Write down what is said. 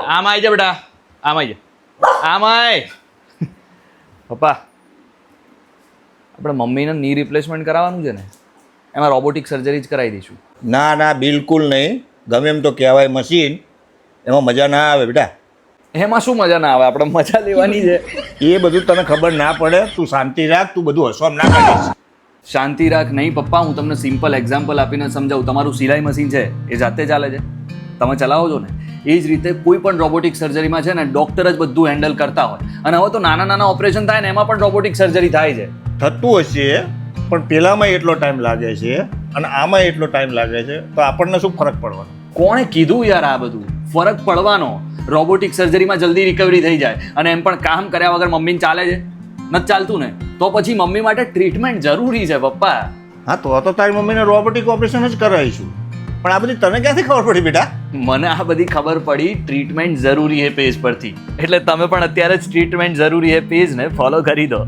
આમ આવી જા બેટા, આમ આવી જા, આમ આય. પપ્પા, આપણે મમ્મીને ની રિપ્લેસમેન્ટ કરાવવાનું છે ને, એમાં રોબોટિક સર્જરી જ કરાવી દઈશું. ના ના બિલકુલ નહીં. ગમે એમ તો કહેવાય મશીન, એમાં મજા ના આવે બેટા. એમાં શું મજા ના આવે, આપણે મજા લેવાની છે. એ બધું તને ખબર ના પડે. તું શાંતિ રાખ, તું બધું હસવામ ના કરીશ. શાંતિ રાખ નહીં પપ્પા, હું તમને સિમ્પલ એક્ઝામ્પલ આપીને સમજાવું. તમારું સિલાઈ મશીન છે એ જાતે ચાલે છે, તમે ચલાવો છો ને. એ જ રીતે કોઈ પણ રોબોટિક સર્જરીમાં છે ને ડૉક્ટર જ બધું હેન્ડલ કરતા હોય. અને હવે તો નાના નાના ઓપરેશન થાય ને એમાં પણ રોબોટિક સર્જરી થાય છે. થતું હશે, પણ પેલામાં એટલો ટાઈમ લાગે છે અને આમાં એટલો ટાઈમ લાગે છે, તો આપણને શું ફરક પડવાનો? કોણે કીધું યાર આ બધું? ફરક પડવાનો. રોબોટિક સર્જરીમાં જલ્દી રિકવરી થઈ જાય. અને એમ પણ કામ કર્યા વગર મમ્મીને ચાલે છે? નથી ચાલતું ને, તો પછી મમ્મી માટે ટ્રીટમેન્ટ જરૂરી છે પપ્પા. હા, તો તારી મમ્મીને રોબોટિક ઓપરેશન જ કરાવીશું. પણ આ બધી તને ક્યાંથી ખબર પડી બેટા? મને આ બધી ખબર પડી ટ્રીટમેન્ટ જરૂરી હે પેજ પરથી. એટલે તમે પણ અત્યારે જ ટ્રીટમેન્ટ જરૂરી હે પેજને ફોલો કરી દો.